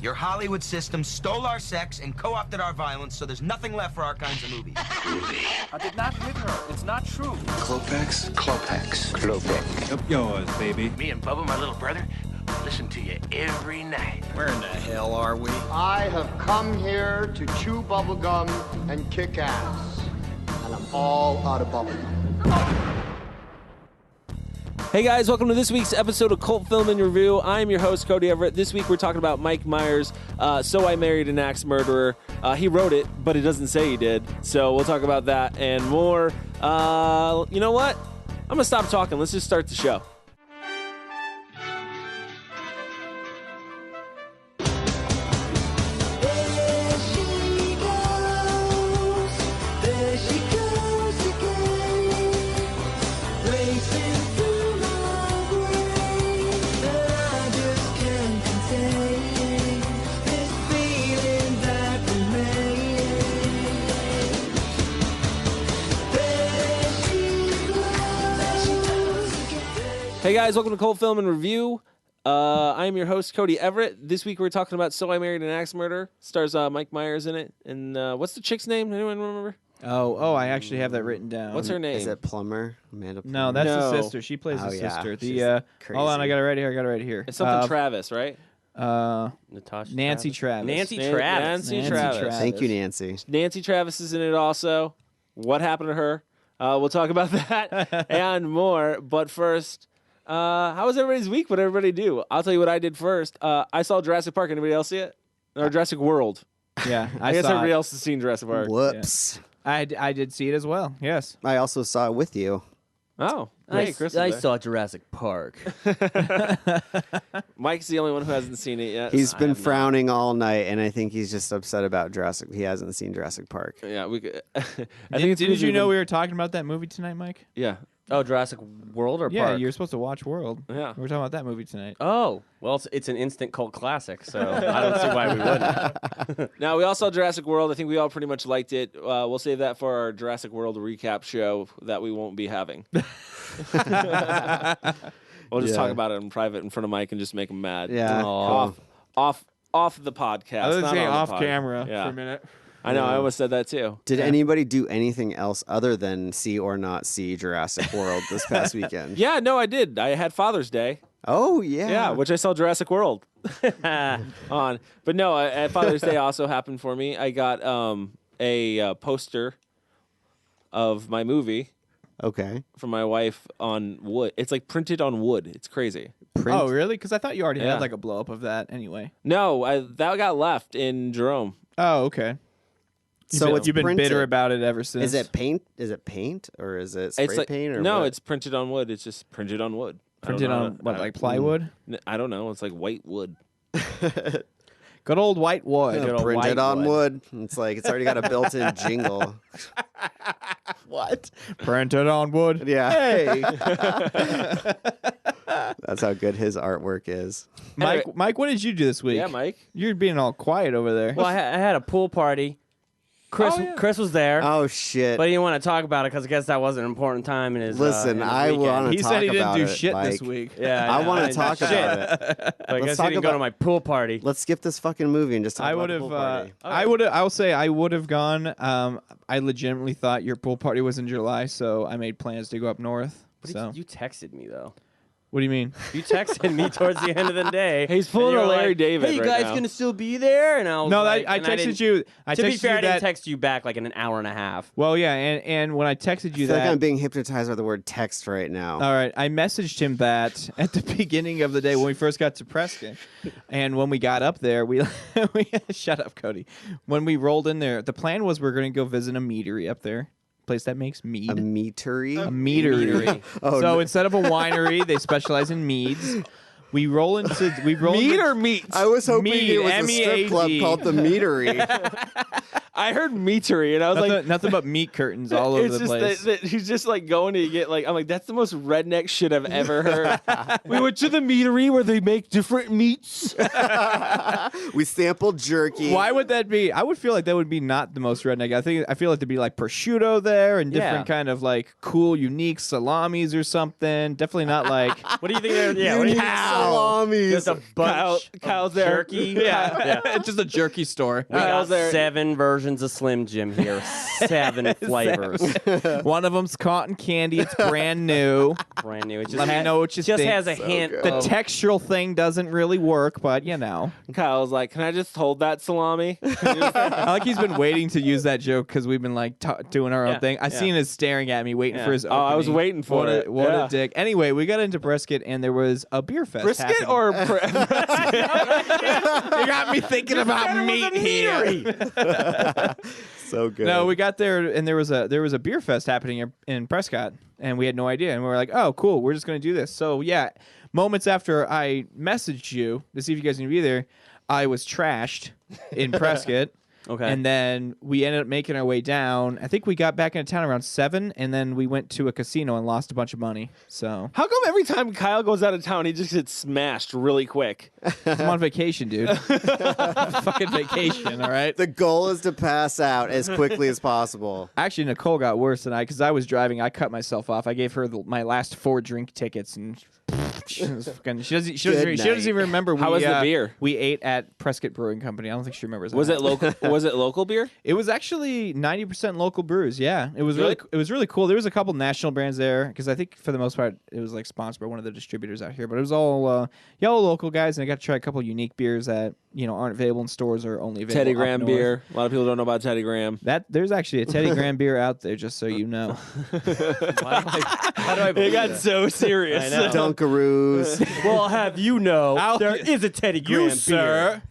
Your Hollywood system stole our sex and co-opted our violence, so there's nothing left for our kinds of movies. Movie. I did not hit her. It's not true. Klopex? Klopex. Klopek. Up yours, baby. Me and Bubba, my little brother, listen to you every night. Where in the hell are we? I have come here to chew bubblegum and kick ass. And I'm all out of bubblegum. Hey guys, welcome to this week's episode of Cult Film in Review. I'm your host, Cody Everett. This week we're talking about Mike Myers' So I Married an Axe Murderer. He wrote it, but it doesn't say he did. So we'll talk about that and more. You know what? I'm going to stop talking. Let's just start the show. Hey guys, welcome to Cult Film and Review. I am your host, Cody Everett. This week we're talking about So I Married an Axe Murderer. Stars Mike Myers in it. And what's the chick's name? Anyone remember? Oh, I actually have that written down. What's her name? Is it Plummer? Amanda Plummer? No, that's No. the sister. She plays the Oh, yeah. sister. She's The hold on, I got it right here. It's something Travis, right? Natasha Nancy Travis. Nancy Nan- Travis. Nancy Travis. Thank you, Nancy. Nancy Travis is in it also. What happened to her? We'll talk about that and more. But first, how was everybody's week? What did everybody do? I'll tell you what I did first. I saw Jurassic Park. Anybody else see it? Or Jurassic World. Yeah, I guess everybody else has seen Jurassic Park. Whoops. I did see it as well. Yes. I also saw it with you. Oh, I, hey, Chris. I saw Jurassic Park. Mike's the only one who hasn't seen it yet. He's I been have not. frowning all night, and I think he's just upset about Jurassic. He hasn't seen Jurassic Park. Yeah, we. I think Did it's you know we were talking about that movie tonight, Mike? Yeah, Oh, Jurassic World or Yeah, Park? you're supposed to watch World. Yeah. We're talking about that movie tonight. Oh, well, it's an instant cult classic, so I don't see why we wouldn't. Now, we all saw Jurassic World. I think we all pretty much liked it. We'll save that for our Jurassic World recap show that we won't be having. We'll just Yeah. talk about it in private in front of Mike and just make him mad. Yeah. Off the podcast. I was not saying on the off pod. camera Yeah. for a minute. I know. I almost said that too. Did anybody do anything else other than see or not see Jurassic World this past weekend? Yeah, no, I did. I had Father's Day. Oh, yeah. Yeah, which I saw Jurassic World on. But no, at Father's Day also happened for me. I got a poster of my movie Okay. from my wife on wood. It's like printed on wood. It's crazy. Print. Oh, really? Because I thought you already Yeah. had like a blow up of that anyway. No, that got left in Jerome. Oh, okay. So it's you've been printed. bitter about it ever since. Is it paint? Is it paint or is it spray It's like paint? Or no, what? it's printed on wood. It's just printed on wood. I don't printed know. on what, like plywood? I don't know. It's like white wood. Good old white wood. Yeah, Good old printed white on wood. wood. It's like it's already got a built-in jingle. What? Printed on wood. Yeah. Hey, That's how good his artwork is. Mike, what did you do this week? Yeah, Mike. You're being all quiet over there. Well, I had a pool party. Chris was there, Oh shit! but he didn't want to talk about it because I guess that wasn't an important time in his Listen, in his I weekend. want to He talk said he didn't about do it, shit this Mike. week. Yeah, I want to didn't talk do shit. about it. But I Let's guess talk he didn't go about- to my pool party. Let's skip this fucking movie and just talk I about would the have. pool party. I'll say I would have gone. I legitimately thought your pool party was in July, so I made plans to go up north. But So, you texted me though. what do you mean? You texted me towards the end of the day. He's pulling and you a were Larry like, David Hey, you right guys now. gonna still be there? And I was No, like, I and texted didn't- you. To be texted fair, you I didn't that. text you back like in an hour and a half. Well, yeah, and when I texted I you feel like that, I'm being hypnotized by the word text right now. all right, I messaged him that at the beginning of the day when we first got to Prescott, and when we got up there, we shut up, Cody. When we rolled in there, the plan was we are going to go visit a meadery up there, place that makes mead. A meatery? A meadery. Oh, So no. instead of a winery, they specialize in meads. We roll into Meat or meat? I was hoping Mead, it was a strip club M-E-A-D. called the Meatery. I heard meatery, and I was like, nothing but meat curtains all over it's the just place. that he's just like going to get like, I'm like, that's the most redneck shit I've ever heard. We went to the meatery where they make different meats. We sampled jerky. Why would that be? I would feel like that would be not the most redneck. I feel like there'd be like prosciutto there and different kind of like cool, unique salamis or something. Definitely not like. What do you think? Yeah, what do you think? Salamis. Just a bunch Kyle's of there. jerky. It's just a jerky store. We got Kyle's there. 7 versions of Slim Jim here. 7 flavors. One of them's cotton candy. It's brand new. Brand new. It just Let me know what you just think. has a hint. The of, textural thing doesn't really work, but you know. Kyle's like, can I just hold that salami? I like he's been waiting to use that joke because we've been like doing our own thing. I seen him staring at me, waiting for his opening. I was waiting for it. What a dick. Anyway, we got into Prescott and there was a beer fest. Brisket happening. or You got me thinking about meat here. So good. No, we got there and there was a beer fest happening in Prescott, and we had no idea, and we were like, oh, cool, we're just gonna do this. So yeah, moments after I messaged you to see if you guys are gonna be there, I was trashed in Prescott. Okay. And then we ended up making our way down. I think we got back into town around 7, and then we went to a casino and lost a bunch of money. So How come every time Kyle goes out of town, he just gets smashed really quick? I'm on vacation, dude. Fucking vacation, all right? The goal is to pass out as quickly as possible. Actually, Nicole got worse than I, because I was driving. I cut myself off. I gave her my last 4 drink tickets, and she doesn't even remember. How was the beer? We ate at Prescott Brewing Company. I don't think she remembers. Was that. it local? Was it local beer? It was actually 90% local brews. Yeah, it was Really? really cool. There was a couple national brands there because I think for the most part it was like sponsored by one of the distributors out here. But it was all local guys, and I got to try a couple unique beers that aren't available in stores or only available. Teddy up Graham north. beer. A lot of people don't know about Teddy Graham. There's actually a Teddy Graham beer out there, just so you know. How do I It believe got that? so serious. I know. Dunkaroos. Well, I'll have you know, there is a Teddy Graham beer.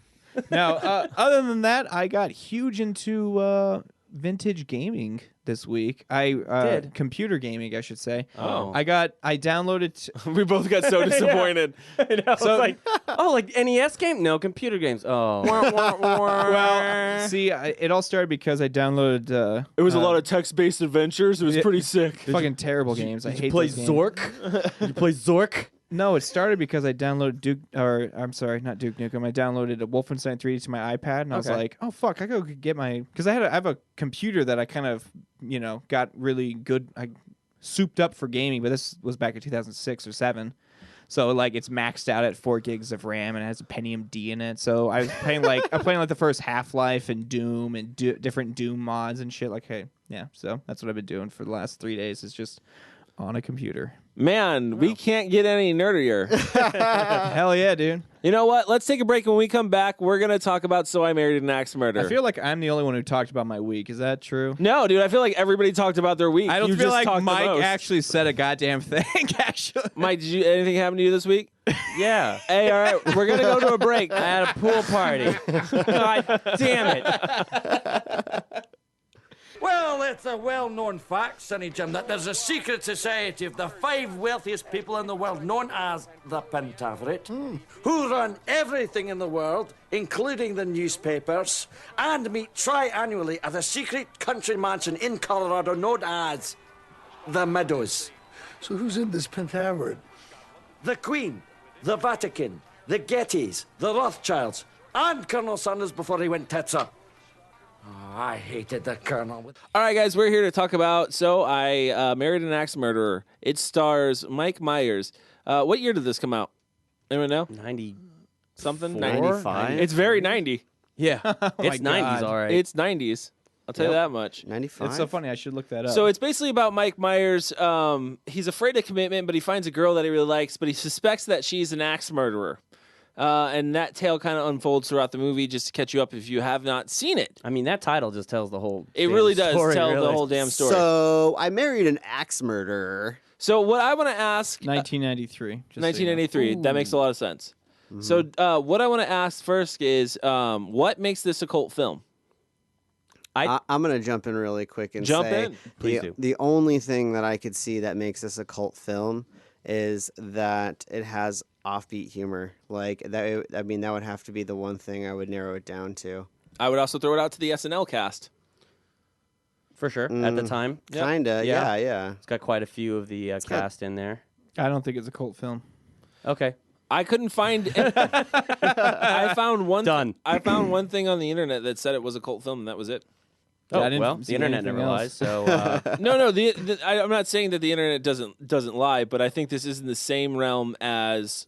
Now, other than that, I got huge into vintage gaming this week. Did? Computer gaming, I should say. Oh. I downloaded. We both got so disappointed. I know. So- It's like NES game? No, computer games. Oh. Well, see, it all started because I downloaded. It was a lot of text-based adventures. It was pretty sick. fucking terrible games. I hate play those games. Zork? You play Zork? No, it started because I downloaded I'm sorry, not Duke Nukem. I downloaded a Wolfenstein 3D to my iPad, and I was Okay. like, oh fuck, I go get my, because I have a computer that I kind of got really good, souped up for gaming, but this was back in 2006 or 7. So like it's maxed out at 4 gigs of RAM and it has a Pentium D in it. So I was playing the first Half-Life and Doom and different Doom mods and shit. Like, hey, yeah. So that's what I've been doing for the last 3 days. Is just on a computer. Man, we can't get any nerdier. Hell yeah, dude. You know what? Let's take a break. When we come back, we're going to talk about So I Married an Axe Murderer. I feel like I'm the only one who talked about my week. Is that true? No, dude, I feel like everybody talked about their week. I don't You feel just like talked the Mike most. actually said a goddamn thing, actually. Mike, did anything happen to you this week? Yeah. Hey, all right, we're going to go to a break. I had a pool party. God damn it. Well, it's a well-known fact, Sonny Jim, that there's a secret society of the 5 wealthiest people in the world, known as the Pentaverate, who run everything in the world, including the newspapers, and meet tri-annually at a secret country mansion in Colorado known as the Meadows. So who's in this Pentaverate? The Queen, the Vatican, the Gettys, the Rothschilds, and Colonel Sanders before he went tits up. Oh, I hated the Colonel. All right, guys, we're here to talk about So I Married an Axe Murderer. It stars Mike Myers. What year did this come out? Anyone know? 90. Something? 95? It's very 90. Yeah. It's 90s, all right. It's 90s. I'll tell you that much. 95? It's so funny. I should look that up. So it's basically about Mike Myers. He's afraid of commitment, but he finds a girl that he really likes, but he suspects that she's an axe murderer. And that tale kind of unfolds throughout the movie just to catch you up if you have not seen it. I mean, that title just tells the whole It damn really does story, tell really. the whole damn story. So I married an axe murderer. So what I want to ask... 1993. just so you know. 1983. That makes a lot of sense. So what I want to ask first is, what makes this a cult film? I'm going to jump in really quick and Jump say in. Please do. The only thing that I could see that makes this a cult film is that it has offbeat humor. Like that, I mean, that would have to be the one thing I would narrow it down to. I would also throw it out to the SNL cast. for sure at the time. Kinda, yeah. It's got quite a few of the cast in there. I don't think it's a cult film. Okay. I couldn't find. I found one. Done. I found one thing on the internet that said it was a cult film, and that was it. Oh, I didn't well, see the internet anything never else. lies. So No. I'm not saying that the internet doesn't lie, but I think this is in the same realm as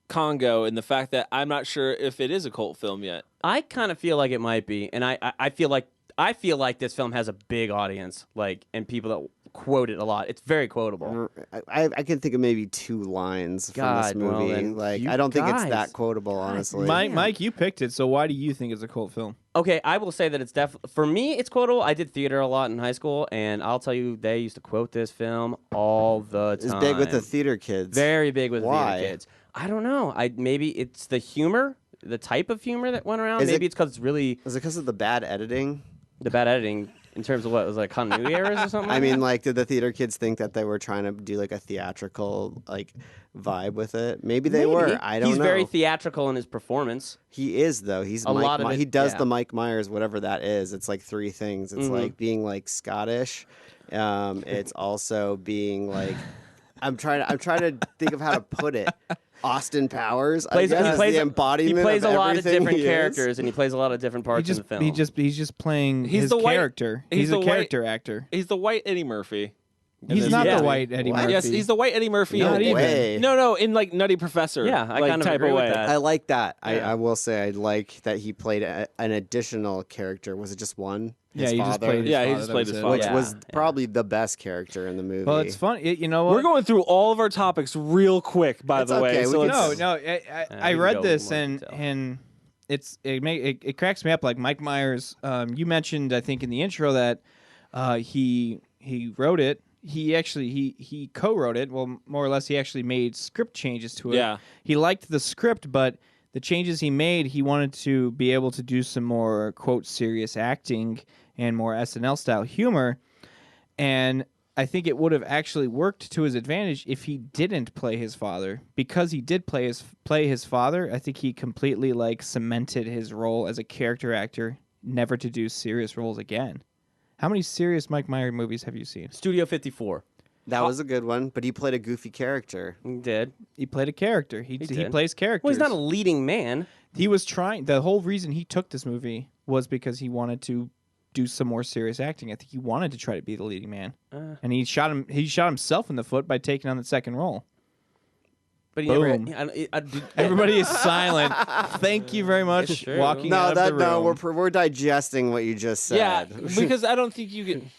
Congo, in the fact that I'm not sure if it is a cult film yet. I kind of feel like it might be, and I feel like this film has a big audience, like, and people that quote it a lot. It's very quotable. I can think of maybe 2 lines from this God, well, movie. then Like, you I don't think it's guys- that quotable, honestly. Mike, you picked it, so why do you think it's a cult film? Okay, I will say that it's for me, it's quotable. I did theater a lot in high school, and I'll tell you, they used to quote this film all the time. It's big with the theater kids. Very big with the Why? theater kids. I don't know. Maybe it's the humor, the type of humor that went around. Is Maybe it- it's because it's really Is it because of the bad editing? the bad editing in terms of what was like continuity errors or something. I like mean, that? like, did the theater kids think that they were trying to do like a theatrical like vibe with it? Maybe they were. Maybe. I don't He's know. very theatrical in his performance. He is though. He's A lot of it, he does yeah. the Mike Myers, whatever that is. It's like 3 things. It's like being like Scottish. It's also being like I'm trying to think of how to put it. Austin Powers. I guess, is the embodiment he plays of a lot of everything different he is. characters, and he plays a lot of different parts in the film. He's just playing He's his the white- character. he's He's the a white- character actor. He's the white Eddie Murphy. He's not Yeah. the white Eddie What? Murphy. Yes, he's the white Eddie Murphy. No in- way. No, in like Nutty Professor. Yeah, I like kind of type agree of with way. that. I like that. Yeah. I will say I like that he played an additional character. Was it just one? Yeah, His he father, just played his Yeah, he father, just that played was his it. father. which Yeah, was yeah. probably the best character in the movie. Well, it's fun. You know what? We're going through all of our topics real quick, by It's the way. okay, So we can- let's- No, I can read go this more and detail. it cracks me up. Like Mike Myers, you mentioned I think in the intro that he wrote it. He co-wrote it. Well, more or less, he actually made script changes to it. Yeah. He liked the script, but the changes he made, he wanted to be able to do some more quote serious acting and more SNL style humor. And I think it would have actually worked to his advantage if he didn't play his father. Because he did play his father, I think he completely like cemented his role as a character actor, never to do serious roles again. How many serious Mike Myers movies have you seen? Studio 54. That was a good one, but he played a goofy character. He did. He played a character. He did. plays characters. Well, he's not a leading man. He was trying. The whole reason he took this movie was because he wanted to do some more serious acting. I think he wanted to try to be the leading man, and he shot himself in the foot by taking on the second role. But he Boom. never. Everybody is silent. Thank you very much. It's true. Walking No, out of the room. we're digesting what you just said. Yeah, because I don't think you can.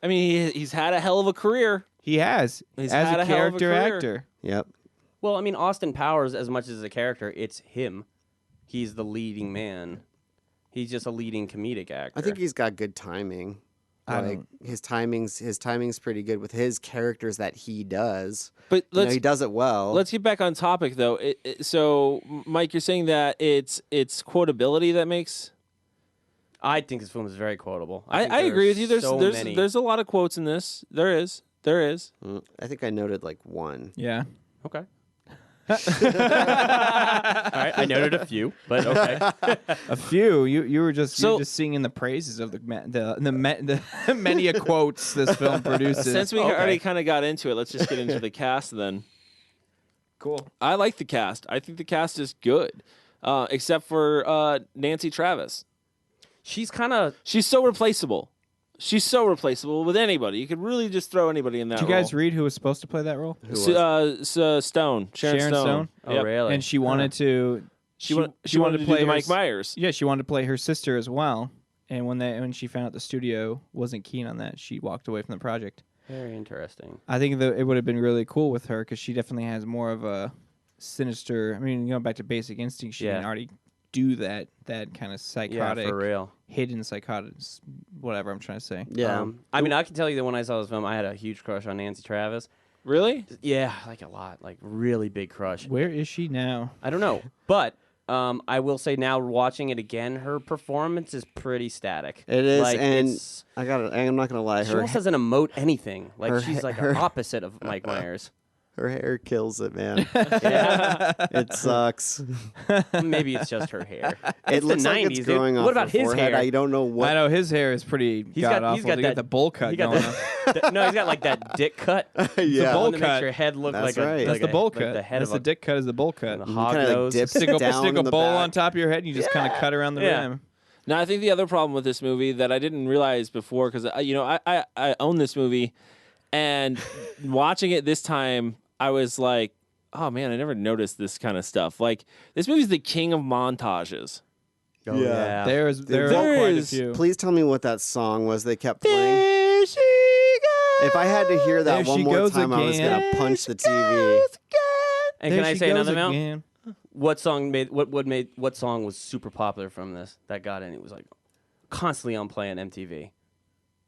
I mean, he's had a hell of a career. He has He's as had a a hell of a character career. actor. Yep. Well, I mean, Austin Powers, as much as a character, it's him. He's the leading man. He's just a leading comedic actor. I think he's got good timing. I Like his timing's pretty good with his characters that he does. But You know, let's he does it well. let's get back on topic though. So, Mike, you're saying that it's quotability that makes. I think this film is very quotable. I think agree with you. There's so many. there's a lot of quotes in this. There is. I think I noted like one. Yeah. Okay. All right, I noted a few, but okay. A few. You were just So- you're just singing the praises of the many a quotes this film produces. Since we already kind of got into it, let's just get into the cast then. Cool. I like the cast. I think the cast is good, except for Nancy Travis. She's kind of. She's so replaceable. She's so replaceable with anybody. You could really just throw anybody in that Did you guys role. read who was supposed to play that role? Stone. Sharon Stone. Oh, Yep. really? And she wanted to. She wanted to do play the her Mike s- Myers. Yeah, she wanted to play her sister as well. And when she found out the studio wasn't keen on that, she walked away from the project. Very interesting. I think that it would have been really cool with her because she definitely has more of a sinister. I mean, back to Basic Instinct, she can already do that kind of psychotic, Yeah, for real. hidden psychotic, whatever I'm trying to say. Yeah. I mean, I can tell you that when I saw this film, I had a huge crush on Nancy Travis. Really? Yeah, like a lot, like really big crush. Where is she now? I don't know, but I will say now watching it again, her performance is pretty static. It is, like, and it's- I'm not gonna lie. she almost doesn't emote anything. Like her she's he- like her- the opposite of Mike Myers. Her hair kills it, man. It sucks. Maybe it's just her hair. It It's looks the like 90s, it's dude. growing off What about her his forehead. hair? I don't know what. I know his hair is pretty god awful. He's got He got that the bowl cut he got going on. no, he's got like that dick cut. Yeah. The bowl one that cut. makes your head look That's like right. a That's like the bowl a, cut. Like the head That's of the dick cut is the bowl cut. a You hog kinda, like, nose. dip Stick a, down stick in a the bowl back. on top of your head and you just kind of cut around the Yeah. rim. Now, I think the other problem with this movie that I didn't realize before, because I own this movie, and watching it this time, I was like, oh man, I never noticed this kind of stuff. Like, this movie's the king of montages. Oh, yeah. There's There quite a is- few. Please tell me what that song was they kept playing. There she goes. If I had to hear that There one she more goes time, I was again. gonna punch the TV. And There can I she say goes another amount? again. What song made what song was super popular from this that got in? It was like constantly on play on MTV.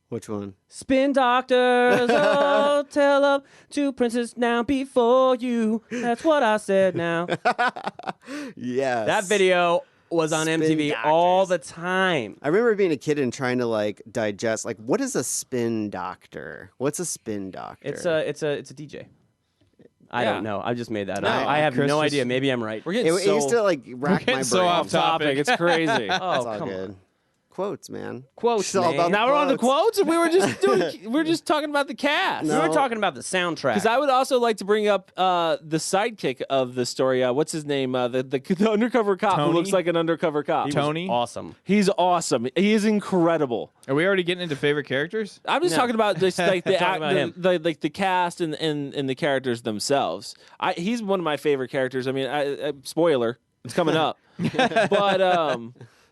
Which one? Spin doctors, oh, tell up to princess now before you. That's what I said now. Yes. That video was on Spin MTV Doctors. all the time. I remember being a kid and trying to like digest like what is a spin doctor? What's a spin doctor? It's a DJ. I Yeah. don't know. I just made that No, up. I have Chris no just- idea. Maybe I'm right. We're it, getting it so used to like rack getting my so brain. off topic. It's crazy. It's Oh, all come good. on. Quotes, man. Quotes, It's all man. about Now we're on the quotes. quotes, and we were just talking about the cast. We were talking about the soundtrack. Because I would also like to bring up the sidekick of the story. What's his name? The undercover cop who Tony? looks like an undercover cop. He was Tony? awesome. He's awesome. He is incredible. Are we already getting into favorite characters? I'm just No. talking about just like the, Talking about him. like the cast and the characters themselves. He's one of my favorite characters. I mean, spoiler, it's coming up. But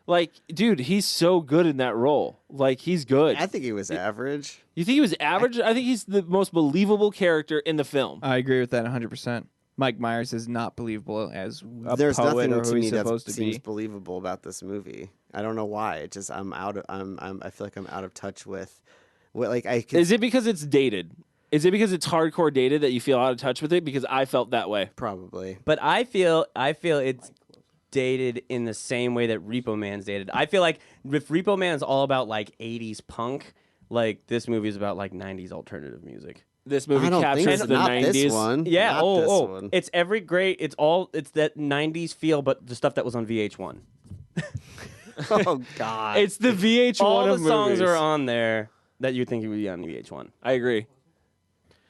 like, dude, he's so good in that role. Like, he's good. I think he was average. You think he was average? I think he's the most believable character in the film. I agree with that 100%. Mike Myers is not believable as a There's poet nothing or to who me he's that supposed to seems be. believable about this movie. I don't know why. It just I feel like I'm out of touch with what like I could Is it because it's dated? Is it because it's hardcore dated that you feel out of touch with it? Because I felt that way. probably. But I feel it's dated in the same way that Repo Man's dated. I feel like if Repo Man's all about like 80s punk, like this movie is about like 90s alternative music. This movie I don't think captures so. the Not 90s. this one. Yeah, Not this oh, one. it's every great. It's that 90s feel, but the stuff that was on VH1. Oh God. It's the VH1 All the of songs movies. are on there that you think it would be on VH1. I agree.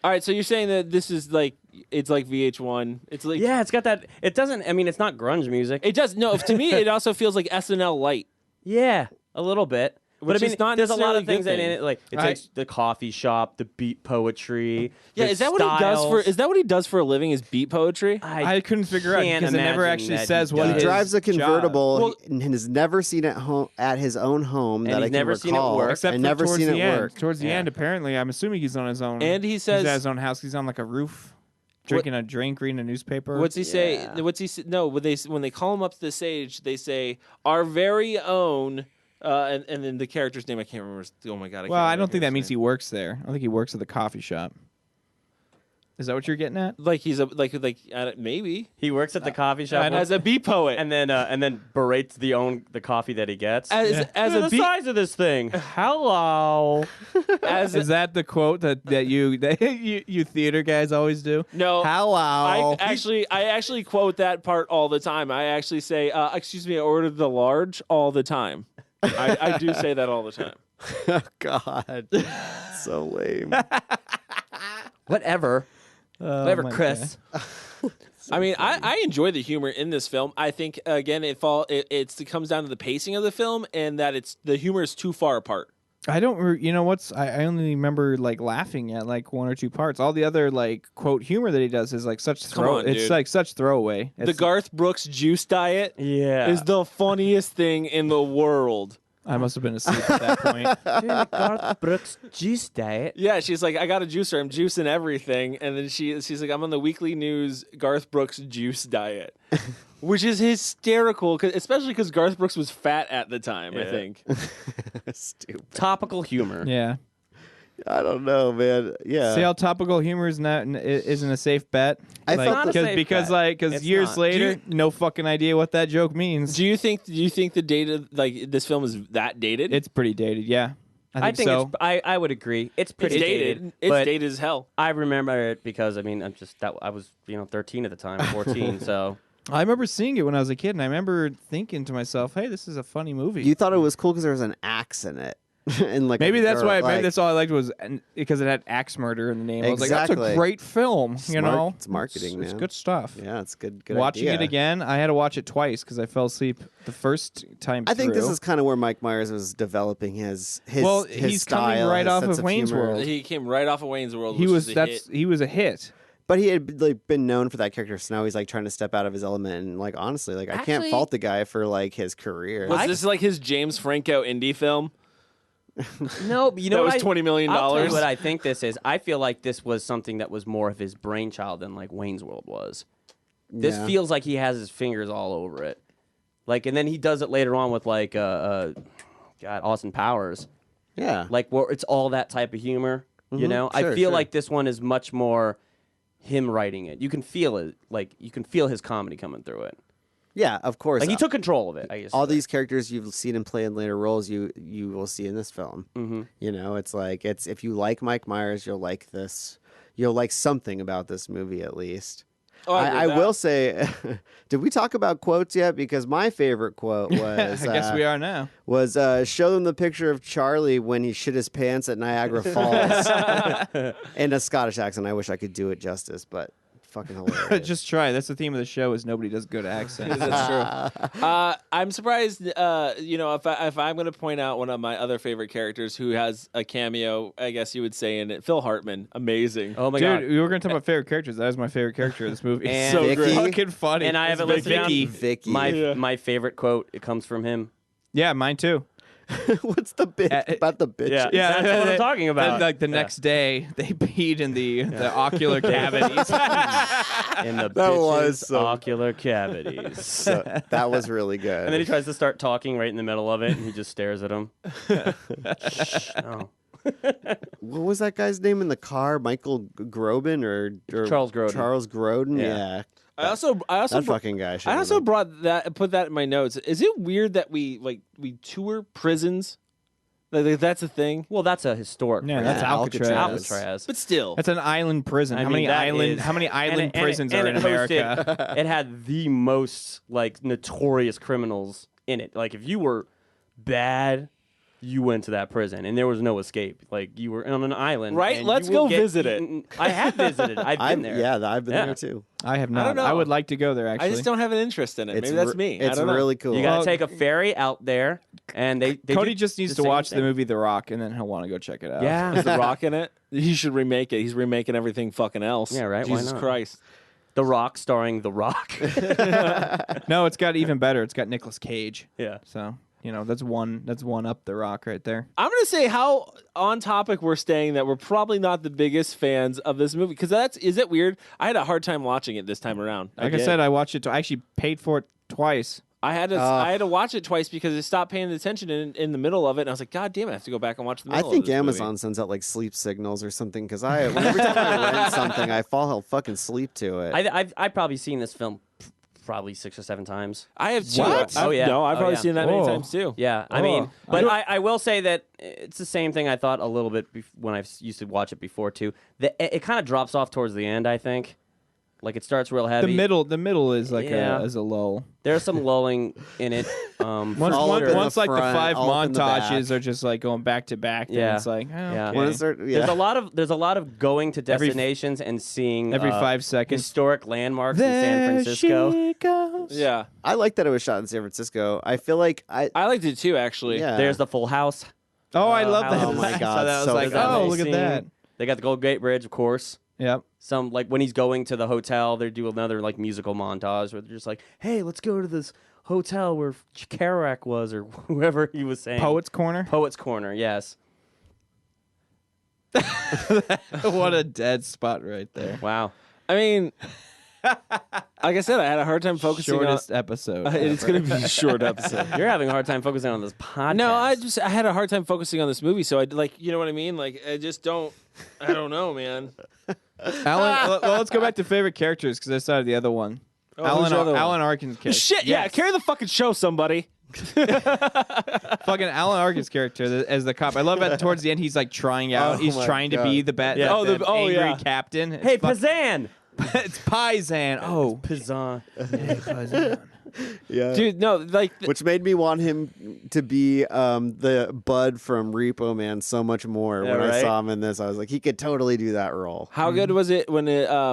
All right, so you're saying that this is like it's like VH1. It's like Yeah, it's got that. It doesn't. I mean, it's not grunge music. It does. No, to me, it also feels like SNL light. Yeah, a little bit. But Which I mean, is not there's a lot necessarily of a good things in thing. it. Like it takes the coffee shop, the beat poetry. Yeah, the is that what he does for? styles. Is that what he does for a living? Is beat poetry? I couldn't figure out can't because it never imagine actually that says he what does. his He drives a job- convertible Well- and has never seen it at his own home And that he's I can never seen it recall. work. Except and for never towards seen the it end. work. Towards the Yeah. end, apparently, I'm assuming he's on his own. And he says- he's at his own house. He's on like a roof, drinking a drink, reading a newspaper. What's he say? Yeah. What's he say? No, when they call him up to the stage, they say our very own. And then the character's name I can't remember. Oh my god! Well, I don't think that means he works there. I think he works at the coffee shop. Is that what you're getting at? like he's a maybe He works at the coffee shop as a beat poet. and then berates the coffee that he gets. As Look a at the beat size of this thing. Hello. as Is that the quote that you theater guys always do? no. Hello. I actually quote that part all the time. I actually say, "Excuse me, I ordered the large" all the time. I do say that all the time. Oh, God. So lame. Whatever. Whatever, my Chris. I mean, I enjoy the humor in this film. I think again, it comes down to the pacing of the film and that the humor is too far apart. I don't. You know what's? I only remember like laughing at like one or two parts. All the other like quote humor that he does is like such on, It's dude. like such throwaway. The It's, Garth Brooks juice diet Yeah. is the funniest thing in the world. I must have been asleep at that point. Garth Brooks juice diet. Yeah, she's like, I got a juicer. I'm juicing everything. And then she's like, I'm on the weekly news Garth Brooks juice diet, which is hysterical, especially because Garth Brooks was fat at the time, I think. Stupid. Topical humor. Yeah. I don't know, man. Yeah. See how topical humor is isn't a safe bet. I like, felt Not a safe because bet. because It's years not. later, no fucking idea what that joke means. Do you think the data, like this film is that dated? It's pretty dated. Yeah. I think so. I would agree. It's pretty dated. It's but dated as hell. I remember it because I mean I was 13 at the time, 14. So I remember seeing it when I was a kid, and I remember thinking to myself, "Hey, this is a funny movie." You thought it was cool because there was an axe in it. And like maybe that's why. Maybe like, that's all I liked was because it had axe murder in the name. I was like, "That's Exactly. a great film." You know, it's marketing, It's man. good stuff. Yeah, it's good. Watching idea. it again, I had to watch it twice because I fell asleep the first time. I think this through. is kind of where Mike Myers was developing his well, his he's style, coming right his off sense of Wayne's humor. World. He came right off of Wayne's World. He which was is a hit. he was a hit. But he had like been known for that character, so now he's like trying to step out of his element. And like honestly, like I can't Actually- fault the guy for like his career. Was this like his James Franco indie film? no, but you know That what was $20 million. I'll tell you what I think this is. I feel like this was something that was more of his brainchild than like Wayne's World was. This Yeah. feels like he has his fingers all over it. Like, and then he does it later on with like, Austin Powers. Yeah. Like, where it's all that type of humor. You know, I Sure, feel sure. like this one is much more him writing it. You can feel it. Like, you can feel his comedy coming through it. Yeah, of course. Like, he took control of it. I guess. all these characters you've seen him play in later roles, you will see in this film. Mm-hmm. You know, it's like if you like Mike Myers, you'll like this. You'll like something about this movie at least. Oh, I will say, did we talk about quotes yet? Because my favorite quote was, I guess we are now. was show them the picture of Charlie when he shit his pants at Niagara Falls in a Scottish accent. I wish I could do it justice, but fucking hilarious. Just try. That's the theme of the show. Is nobody does good accents. That's true. I'm surprised. If I'm going to point out one of my other favorite characters who has a cameo, I guess you would say in it, Phil Hartman, amazing. Oh my Dude, god! we were gonna talk about favorite characters. That was my favorite character of this movie. And so Vicky. fucking funny. And I have it It's listed down. Vicky. Vicky. My favorite quote. It comes from him. Yeah, mine too. What's the bit about the bitch? Yeah. That's what I'm talking about. Like the next day, they peed in the ocular cavities. In the That was bitch's so- ocular cavities. So, that was really good. And then he tries to start talking right in the middle of it, and he just stares at him. Oh. What was that guy's name in the car? Michael Groban or Charles Grodin. Charles Grodin. Yeah. Yeah. I also That br- fucking guy. I also put that in my notes. Is it weird that we tour prisons? Like that's a thing. Well, that's a historic. Yeah, prison. that's Alcatraz. Alcatraz. But still, That's an island prison. I How mean, many that island? is- How many island and it- prisons and are in it hosted- America? It had the most like notorious criminals in it. Like if you were bad, you went to that prison, and there was no escape. Like you were on an island. Right? and Let's you will go get visit it. eaten. I have visited. I've been there. Yeah, I've been Yeah. there too. I have I not. don't know. I would like to go there. Actually, I just don't have an interest in it. It's Maybe that's re- me. It's I don't know. really cool. You got to Well, take a ferry out there, and they Cody do just needs the to same watch the thing. movie The Rock, and then he'll want to go check it out. Yeah. Is The Rock in it? He should remake it. He's remaking everything fucking else. Yeah, right? Why Jesus not? Christ. The Rock starring The Rock. No, it's got even better. It's got Nicolas Cage. Yeah. So that's one up The Rock right there. I'm going to say how on topic we're staying that we're probably not the biggest fans of this movie. Because is it weird? I had a hard time watching it this time around. Like I did. said, I watched it. I actually paid for it twice. I had to watch it twice because I stopped paying attention in the middle of it, and I was like, God damn it, I have to go back and watch the I middle think of this Amazon movie. sends out like sleep signals or something because every time I rent something, I fall fucking sleep to it. I've probably seen this film probably 6 or 7 times. I have two. What? Oh, yeah. No, I've Oh, probably yeah. seen that many Whoa. times too. Yeah, I Oh. mean, but I will say that it's the same thing I thought a little bit when I used to watch it before too. It kind of drops off towards the end, I think. Like it starts real heavy. The middle is like Yeah. a lull. There's some lulling in it. Once all up in once the like the front, 5 all up in the montages back. are just like going back to back. Then Yeah. it's like Yeah. okay. When it start- yeah. There's a lot of going to Every- destinations and seeing every 5 seconds. historic landmarks in There San Francisco. she goes. Yeah, I like that it was shot in San Francisco. I feel like I I liked it too, actually. yeah. There's the Full House. Oh, I love that. Oh my I God, saw that. I was so like, good. oh, Nice look at scene. that. They got the Golden Gate Bridge, of course. Yep. Some like when he's going to the hotel, they do another like musical montage where they're just like, "Hey, let's go to this hotel where Kerouac was or whoever he was saying." Poets Corner. Poets Corner, yes. What a dead spot right there. Wow. I mean, like I said, I had a hard time focusing Shortest episode. on. It's ever. going to be a short episode. You're having a hard time focusing on this podcast. No, I had a hard time focusing on this movie, so I you know what I mean? Like I just don't. I don't know, man. Alan, well, let's go back to favorite characters because I started the other one. Oh, who's the other one? Alan Arkin's character. Shit, yeah, Yes. carry the fucking show, somebody. Fucking Alan Arkin's character as the cop. I love it. Towards the end, he's like trying out. Oh he's my trying to God. be the bad, Yeah. the angry yeah. captain. It's Hey, fuck- Pazan. it's Paisan. Oh, Pazan. hey, Paisan. Yeah. Dude, no, like Which made me want him to be the Bud from Repo Man so much more. Yeah, When I right? saw him in this, I was like, he could totally do that role. how good was it when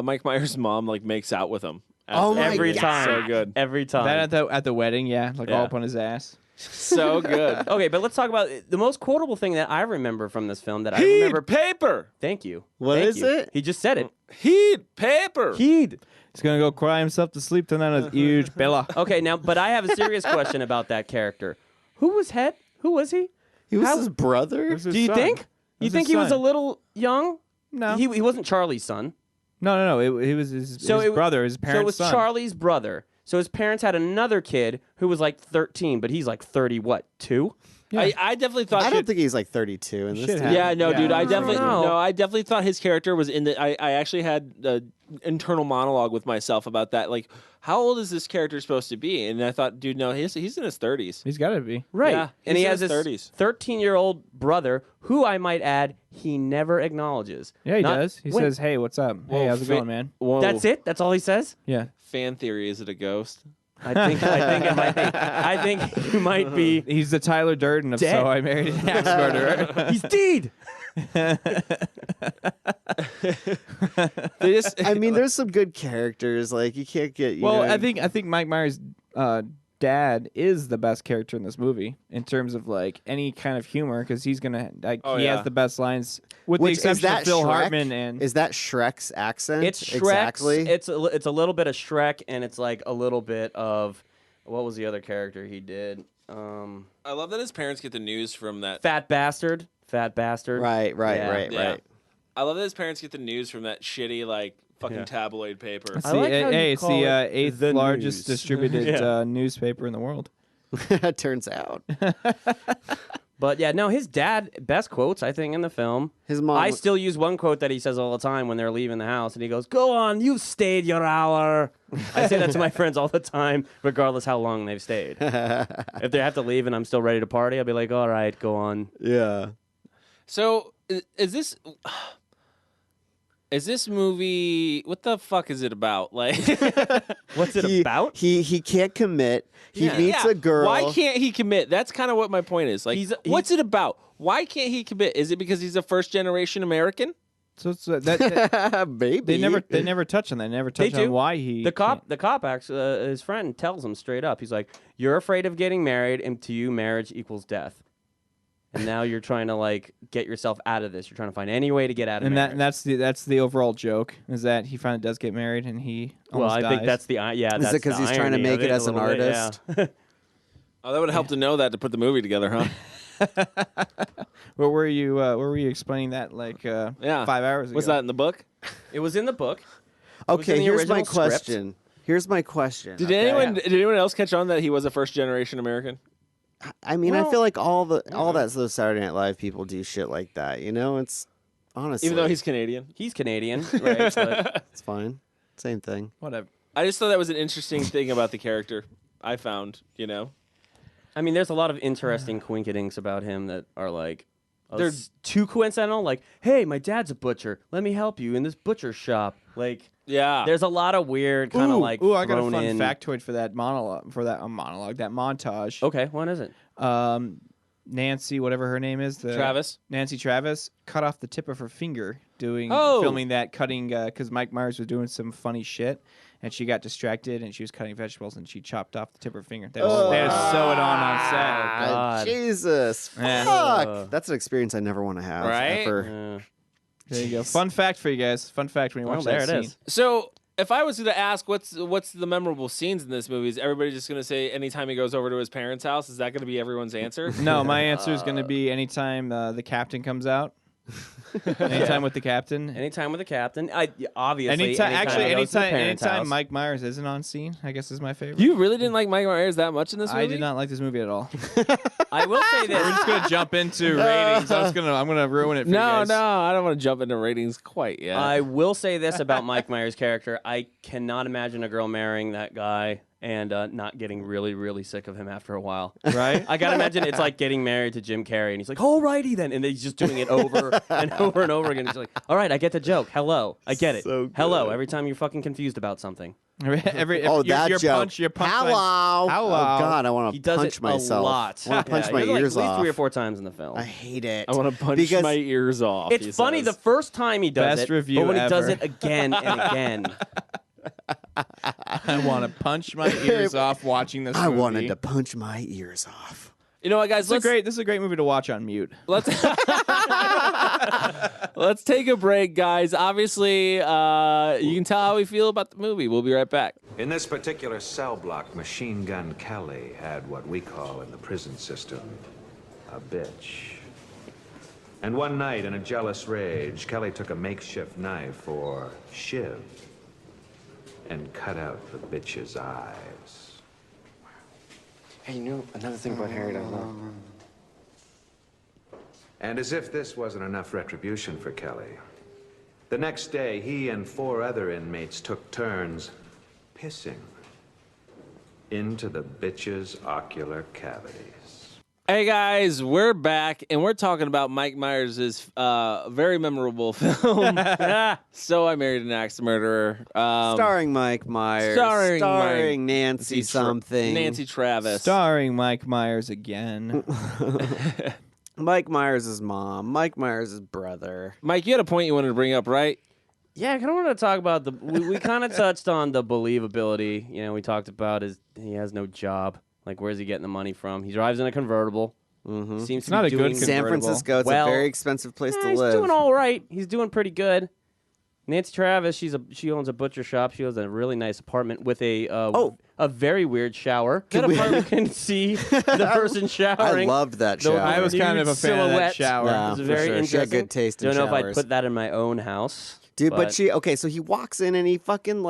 Mike Myers' mom like makes out with him? Oh my Every God. time. So good. Every time. That at the wedding, yeah, like Yeah. all up on his ass. So good. Okay, but let's talk about the most quotable thing that I remember from this film that I Heed remember. paper. Thank you. What Thank is you. it? He just said it. Heed paper. Heed. He's gonna go cry himself to sleep tonight with huge Bella. Okay, now, but I have a serious question about that character. Who was Head? Who was he? He was How- his brother? Do you think? You His think he was a son. little young? No. He wasn't Charlie's son. No. He was his brother, his parents' So it was son. Charlie's brother. So his parents had another kid who was like 13, but he's like 30, what, 2? I definitely thought. I don't think he's like 32 in this. Should dude. have. Yeah, no, Yeah. dude. I I definitely don't know. I definitely thought his character was in the. I actually had an internal monologue with myself about that. Like, how old is this character supposed to be? And I thought, dude, no, he's in his 30s. He's got to be. Right. Yeah, and he's he in has his this 30s. 13-year-old brother who, I might add, he never acknowledges. Yeah, he Not- does. He Wait, says, "Hey, what's up? Hey, Whoa, how's it going, man?" Whoa. That's it? That's all he says? Yeah. Fan theory: is it a ghost? I think it might be. I think he might be. He's the Tyler Durden of Dead. So I Married an Axe Murderer. He's dead. They just. I mean, there's some good characters. Like, you can't get. Well, I think Mike Myers' dad is the best character in this movie in terms of like any kind of humor because he's gonna like Oh, he yeah. has the best lines with Which, the is exception that of Phil Shrek? Hartman and Is that Shrek's accent? It's Shrek's. Exactly. It's a little bit of Shrek, and it's like a little bit of what was the other character he did? I love that his parents get the news from that. Fat bastard. Fat bastard. Right. Yeah. Yeah. I love that his parents get the news from that shitty like fucking Yeah. tabloid paper. it's I the, like how you it's call the it eighth the largest news. distributed Yeah. newspaper in the world. Turns out. But yeah, no, his dad, best quotes, I think, in the film. His mom. I still use one quote that he says all the time when they're leaving the house, and he goes, "Go on, you've stayed your hour." I say that to my friends all the time, regardless how long they've stayed. If they have to leave and I'm still ready to party, I'll be like, "All right, go on." Yeah. So is this? Is this movie? What the fuck is it about? Like, What's it He- about? He can't commit. He meets a girl. Why can't he commit? That's kind of what my point is. Like, what's it about? Why can't he commit? Is it because he's a first generation American? So it's, that Maybe they never touch on that. They never touch do. on why he The cop actually, his friend tells him straight up. He's like, "You're afraid of getting married, and to you, marriage equals death." And now you're trying to like get yourself out of this. You're trying to find any way to get out of and marriage. that's the overall joke is that he finally does get married and he Well, almost I dies. think that's the yeah. Is That's it 'cause the he's trying to irony make of it as a an little bit, artist? yeah. Oh, that would help to know that to put the movie together, huh? Where were you explaining that like Yeah. 5 hours ago? Was that in the book? It was in the book. was Okay, in the here's my original script. question. Here's my question. Did okay? anyone else catch on that he was a first generation American? I mean, Well, I feel like all that those Saturday Night Live people do shit like that. You know, it's honestly Even though he's Canadian. He's Canadian, right? But it's fine. Same thing. whatever. I just thought that was an interesting thing about the character. I found, you know. I mean, there's a lot of interesting quinkadinks about him that are like, they're They're- too coincidental. Like, hey, my dad's a butcher. Let me help you in this butcher shop. Like, Yeah. there's a lot of weird kind of like. Ooh, I got a thrown fun in- factoid for that monologue that montage. Okay, what is it? Nancy, whatever her name is, Nancy Travis cut off the tip of her finger filming that cutting because Mike Myers was doing some funny shit and she got distracted and she was cutting vegetables and she chopped off the tip of her finger. They had to sew it on set. God. Jesus, Yeah. fuck. That's an experience I never want to have. Right? Ever. There you go. Fun fact for you guys. Fun fact when you watch Well, there that it scene. is. So if I was going to ask what's the memorable scenes in this movie, is everybody just going to say anytime he goes over to his parents' house? Is that going to be everyone's answer? No, my answer is going to be anytime the captain comes out. Anytime with the captain. Anytime with the captain. Obviously. Anytime parents' house. Mike Myers isn't on scene, I guess is my favorite. You really didn't like Mike Myers that much in this movie? I did not like this movie at all. I will say We're this. just gonna jump into ratings. I'm gonna ruin it for you No, guys. no, I don't want to jump into ratings quite yet. I will say this about Mike Myers' character. I cannot imagine a girl marrying that guy. and not getting really, really sick of him after a while. Right? I gotta imagine it's like getting married to Jim Carrey, and he's like, "Alrighty then," and he's just doing it over and over and over again. He's like, "All right, I get the joke. Hello, I get it. So Hello." good. Every time you're fucking confused about something, That your joke. punch, your punch Hello. line. Hello. Oh God, I want he to does punch it myself. a lot. I want to punch Yeah, my he does it, like, ears at least off. 3 or 4 times in the film. I hate it. I want to punch Because my ears off. he It's funny says. the first time he does Best it, review but when he does ever. it again and again. I want to punch my ears off watching this I movie. wanted to punch my ears off. You know what, guys? This is a great movie to watch on mute. Let's let's take a break, guys. Obviously, you can tell how we feel about the movie. We'll be right back. In this particular cell block, Machine Gun Kelly had what we call in the prison system a bitch. And one night, in a jealous rage, Kelly took a makeshift knife, or shiv, and cut out the bitch's eyes. Hey, you know another thing about Harriet I love? And as if this wasn't enough retribution for Kelly, the next day, he and 4 other inmates took turns pissing into the bitch's ocular cavities. Hey guys, we're back and we're talking about Mike Myers' very memorable film, So I Married an Axe Murderer. Starring Mike Myers. Starring Mike- Nancy something. Nancy Travis. Starring Mike Myers again. Mike Myers' mom. Mike Myers' brother. Mike, you had a point you wanted to bring up, right? Yeah, I kind of want to talk about we kind of touched on the believability. You know, we talked about he has no job. Like, where's he getting the money from? He drives in a convertible. Mm-hmm. Seems to not be a good doing San Francisco. It's a very expensive place to he's live. doing all right. He's doing pretty good. Nancy Travis, she owns a butcher shop. She owns a really nice apartment with a very weird shower. That apartment can see the person showering. I loved that The shower. I was kind of a fan of that silhouette. shower. Yeah, It's for very sure. She had interesting. good taste in Don't know if I'd showers. put that in my own house. Dude, but so he walks in and he fucking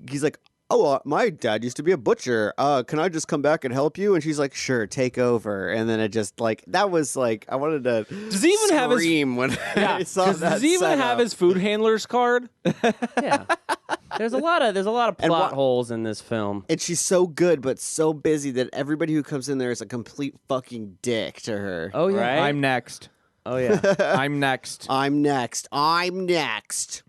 he's like, oh, my dad used to be a butcher. Can I just come back and help you? And she's like, sure, take over. And then it just that was I wanted to Does he even have his scream when I saw that. Does he even have his food handler's card? Yeah. There's a lot of plot holes in this film. And she's so good, but so busy that everybody who comes in there is a complete fucking dick to her. Oh yeah. Right? I'm next. Oh yeah. I'm next. I'm next. I'm next.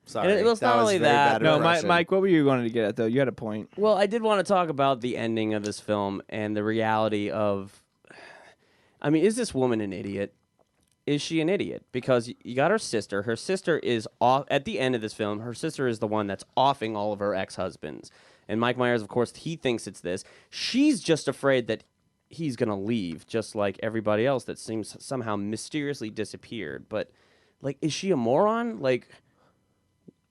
Sorry. And it was not only very that- bad No, impression. Mike, what were you going to get at, though? You had a point. Well, I did want to talk about the ending of this film and the reality of, I mean, is this woman an idiot? Is she an idiot? Because you got her sister. Her sister is off at the end of this film. Her sister is the one that's offing all of her ex-husbands. And Mike Myers, of course, he thinks it's this. She's just afraid that he's going to leave, just like everybody else that seems somehow mysteriously disappeared. But, is she a moron?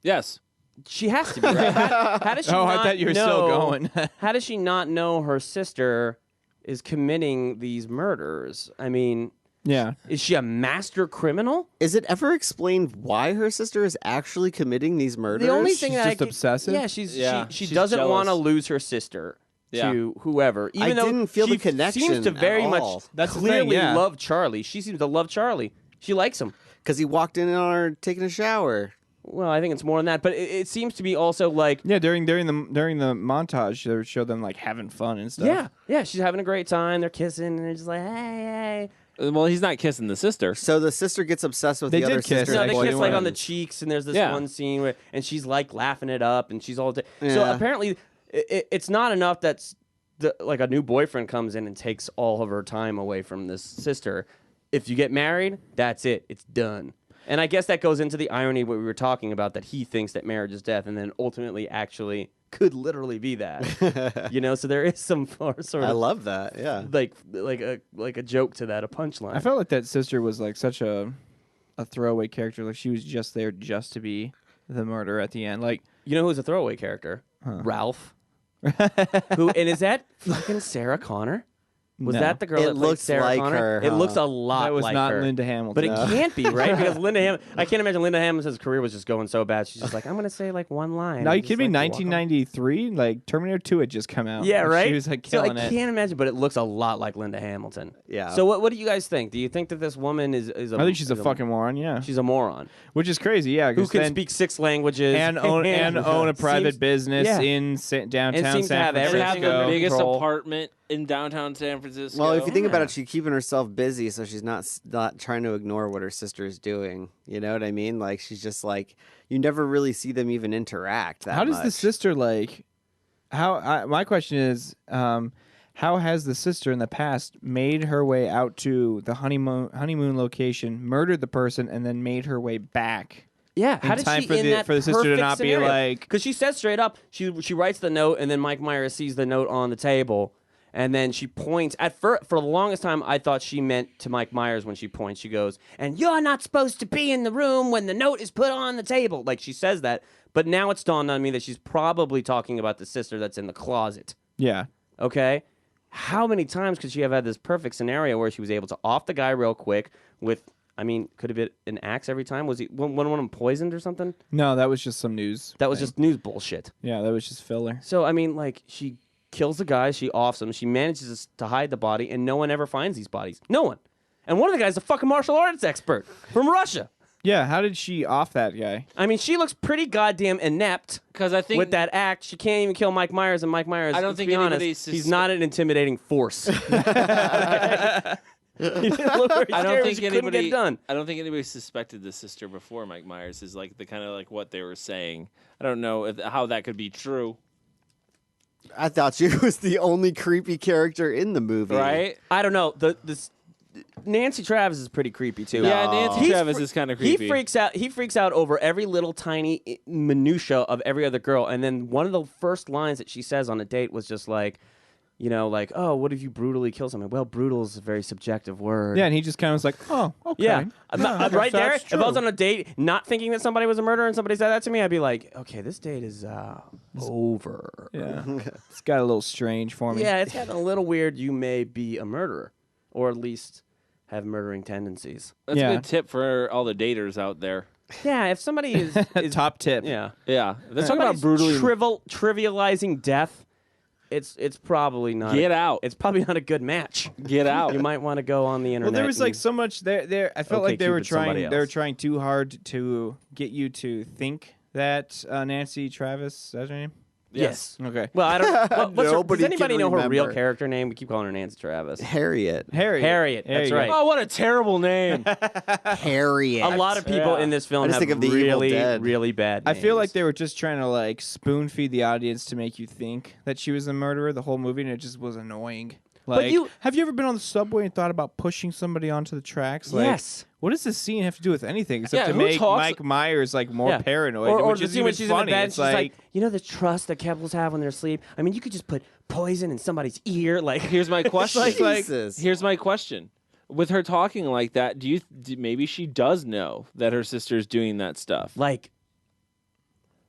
Yes. She has to be, right? How does she Oh, I not thought you were know, still going. How does she not know her sister is committing these murders? I mean, Yeah. is she a master criminal? Is it ever explained why her sister is actually committing these murders? The only thing She's that I just could, obsessive? Yeah, she doesn't jealous. want to lose her sister to whoever. Even I though didn't feel she the connection seems to at very much all. That's the thing, clearly yeah. love Charlie. She seems to love Charlie. She likes him. Because he walked in on her taking a shower. Well, I think it's more than that, but it seems to be also Yeah, during the montage, they show them having fun and stuff. yeah, she's having a great time. They're kissing, and they're just like, hey. Well, he's not kissing the sister. So the sister gets obsessed with They the did other kiss, sister's No, they kiss boyfriend. on the cheeks, and there's this Yeah. one scene where, and she's laughing it up, and she's all. So Yeah. apparently, it's not enough that a new boyfriend comes in and takes all of her time away from this sister. If you get married, that's it. It's done. And I guess that goes into the irony of what we were talking about, that he thinks that marriage is death, and then ultimately actually could literally be that. So there is some sort of. I love that. Yeah. Like a joke to that, a punchline. I felt like that sister was such a throwaway character. Like she was just there just to be the murderer at the end. You know who's a throwaway character? Ralph. And is that fucking Sarah Connor? Was No. that the girl It that played looks Sarah like Connor? her, It huh? looks a lot That was like not her. Linda Hamilton. But it No. can't be, right? Because Linda I can't imagine Linda Hamilton's career was just going so bad. She's just like, I'm going to say like one line. No, and you just, kidding me? like, walk on. 1993, like Terminator 2 had just come out. Yeah, Like, right? She was like so I killing it. can't imagine, but it looks a lot like Linda Hamilton. Yeah. So what do you guys think? Do you think that this woman is a I think she's a is fucking moron. Yeah, she's a moron which is crazy. Yeah, who 'cause can then- speak 6 languages and own a private Seems- business yeah. in downtown seems to San have Francisco. everything Have the under biggest control. apartment in downtown San Francisco. Well, if you think about it, she's keeping herself busy, so she's not trying to ignore what her sister is doing. You know what I mean? Like she's just like you never really see them even interact. That How does the much. sister like? My question is, how has the sister in the past made her way out to the honeymoon location, murdered the person, and then made her way back? Yeah, how in did time she for in the that for the sister to perfect not scenario? be like, because she said straight up she writes the note and then Mike Myers sees the note on the table and then she points at for the longest time I thought she meant to Mike Myers when she points. She goes, and you're not supposed to be in the room when the note is put on the table. Like she says that, but now it's dawned on me that she's probably talking about the sister that's in the closet. yeah, Okay, how many times could she have had this perfect scenario where she was able to off the guy real quick with? I mean, could have been an axe every time. Was he one of them poisoned or something? no, that was just some news. That was thing. just news bullshit. Yeah, that was just filler. So I mean, like she kills the guy, she offs him, she manages to hide the body, and no one ever finds these bodies. No one. And one of the guys is a fucking martial arts expert from Russia. Yeah, how did she off that guy? I mean, she looks pretty goddamn inept. Because I think With that act, she can't even kill Mike Myers, and Mike Myers. I don't let's think be honest, anybody's he's not an intimidating force. He didn't look very I scary, don't but think she couldn't get anybody. done. I don't think anybody suspected the sister before Mike Myers. Is like the kind of like what they were saying. I don't know how that could be true. I thought she was the only creepy character in the movie. Right? I don't know. Nancy Travis is pretty creepy too. Yeah, Nancy He's Travis is kind of creepy. He freaks out over every little tiny minutia of every other girl. And then one of the first lines that she says on a date was just like, you know, like, oh, what if you brutally kill someone? Well, brutal is a very subjective word. Yeah, and he just kind of was like, oh, okay. Yeah. Yeah, Right there, that's if I was true. on a date not thinking that somebody was a murderer and somebody said that to me, I'd be like, okay, this date is over. Yeah, it's got a little strange for me. Yeah, it's gotten a little weird. You may be a murderer, or at least have murdering tendencies. That's Yeah. a good tip for all the daters out there. Yeah, if somebody is Top tip. yeah, Yeah, let's talk somebody's about brutally. trivializing death. It's probably not. Get out. It's probably not a good match. Get out. You might want to go on the internet. Well, there was like and- so much there. I felt Okay, like they were Cupid somebody trying. They were else. trying too hard to get you to think that Nancy Travis. Is that her name? Yes. Okay. Well, I don't. What's her, Nobody does anybody can know her real remember. character name? We keep calling her Nancy Travis. Harriet. Harriet. There That's you go. right. Oh, what a terrible name! Harriet. A lot of people in this film I just have think of the Evil really, Dead. really bad I names. feel like they were just trying to like spoon feed the audience to make you think that she was a murderer the whole movie, and it just was annoying. Like, have you ever been on the subway and thought about pushing somebody onto the tracks? Like, Yes. What does this scene have to do with anything except Yeah, to who make talks- Mike Myers like more Yeah. paranoid? Or which the is scene when even she's funny. in the bed, It's she's like, you know the trust that couples have when they're asleep? I mean, you could just put poison in somebody's ear. Like, Here's my question. Jesus. Here's my question. With her talking like that, maybe she does know that her sister's doing that stuff? like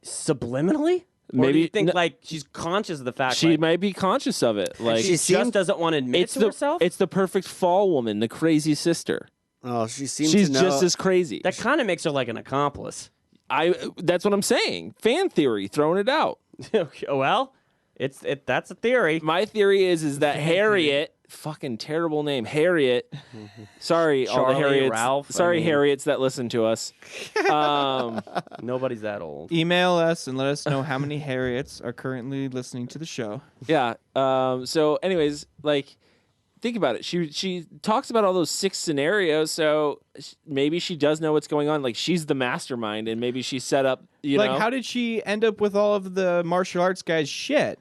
subliminally? Or do Maybe- you think no- like she's conscious of the fact She like, might be conscious of it. Like she just doesn't want to admit it's to the herself? it's the perfect fall woman, the crazy sister. Oh, she seems She's to know. just as crazy. that kind of makes her like an accomplice. That's what I'm saying. Fan theory, throwing it out. Okay, well, that's a theory. My theory is that Harriet, fucking terrible name, Harriet. Sorry, all the Charlie, Harriets. Ralph, Sorry, I mean- Harriets that listen to us. Nobody's that old. email us and let us know how many Harriets are currently listening to the show. Yeah. So, anyways, like, think about it. She talks about all those 6 scenarios. So maybe she does know what's going on. Like, she's the mastermind, and maybe she set up. You like, know, how did she end up with all of the martial arts guys' shit?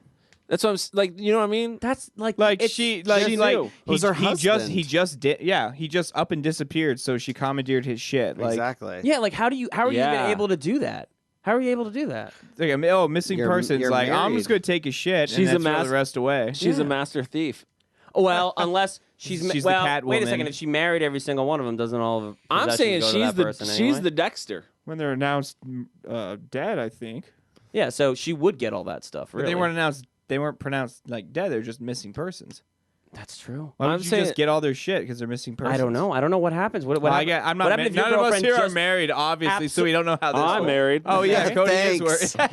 that's what I'm like. You know what I mean? That's like Like it's- she knew. It was her he husband. just up and disappeared. So she commandeered his shit. Like, Exactly. Yeah, like how are you even Yeah. able to do that? How are you able to do that? like, missing You're- persons. you're Like, I'm married. just gonna take his shit She's a and then throw mas- the rest away. She's a Yeah. master thief. Well, unless she's She's the well. Catwoman. Wait a second. If she married every single one of them, doesn't all of I'm possessions saying go to she's that the person she's anyway? the Dexter. When they're announced dead, I think. Yeah, so she would get all that stuff. But Really. they weren't announced. They weren't pronounced like dead. They were just missing persons. That's true. Why I'm would you saying- just get all their shit because they're missing persons? I don't know. I don't know what happens. What Well, happens? I'm what not. happens if your None of us girlfriend here are just married, obviously, so we don't know how this. I'm works. married. Oh yeah, Cody is Thanks. worried.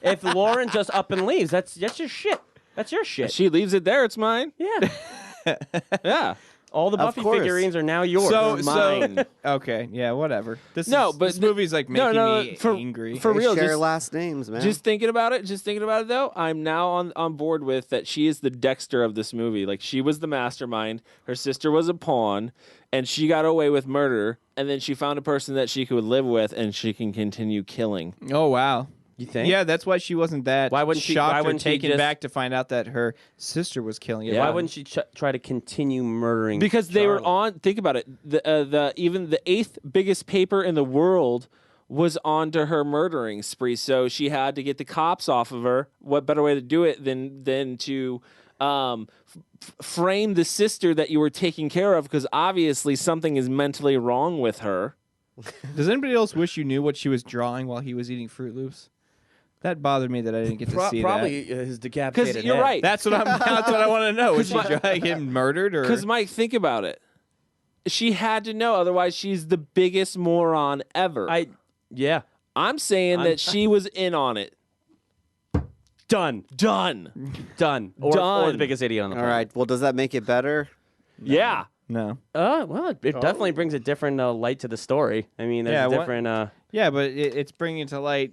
if Lauren just up and leaves, that's your shit. That's your shit. She leaves it there. It's mine. Yeah. Yeah. All the Of Buffy course. figurines are now yours. So, Mine. okay, yeah, whatever. This This movie's like making me for, angry. For They real, share just, last names, man. just thinking about it. Though, I'm now on board with that. She is the Dexter of this movie. Like she was the mastermind. Her sister was a pawn, and she got away with murder. And then she found a person that she could live with, and she can continue killing. Oh wow. You think? Yeah, that's why she wasn't that Why wouldn't she- shocked why or wouldn't she taken just- back to find out that her sister was killing it. Why wouldn't she try to continue murdering? Because they were Charlie? on. Think about it. Even the 8th biggest paper in the world was onto her murdering spree. So she had to get the cops off of her. What better way to do it than to frame the sister that you were taking care of? Because obviously something is mentally wrong with her. Does anybody else wish you knew what she was drawing while he was eating Fruit Loops? That bothered me that I didn't get to see probably that. his decapitated Because you're head. right. That's what I want to know. Was she drawing him murdered or? Because Mike, think about it. She had to know, otherwise she's the biggest moron ever. Yeah. I'm saying that she was in on it. Done. Done. Or Done. the biggest idiot on the All planet. right. Well, does that make it better? Yeah. No. Well, it definitely brings a different light to the story. I mean, there's a different. Yeah, but it's bringing to light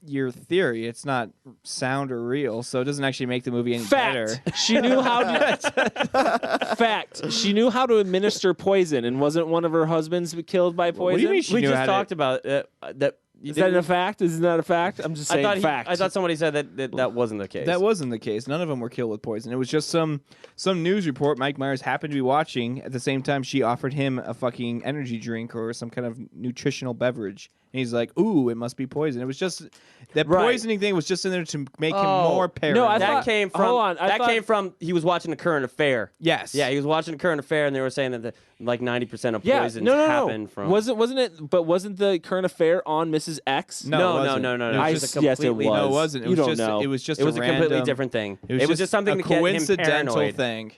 your theory. It's not sound or real, so it doesn't actually make the movie any better. She knew how to. Fact. She knew how to administer poison, and wasn't one of her husbands killed by poison? What do you mean she we knew just how talked to... about that. Is that a fact? Is that a fact? I'm just saying fact. I thought somebody said that wasn't the case. That wasn't the case. None of them were killed with poison. It was just some news report Mike Myers happened to be watching at the same time she offered him a fucking energy drink or some kind of nutritional beverage. And he's like, ooh, it must be poison. It was just that poisoning thing was just in there to make him more paranoid. No, I that thought, came from. hold on, came from he was watching a current affair. Yes. Yeah, he was watching a current affair, and they were saying that like 90% of poisons no. happen from. Wasn't it? But wasn't the current affair on Mrs. X? No. It was It's just a yes, it completely- was. No, it wasn't. It You was don't just know. it was just It was a completely random- different thing. It was just something a to get him coincidental paranoid. thing.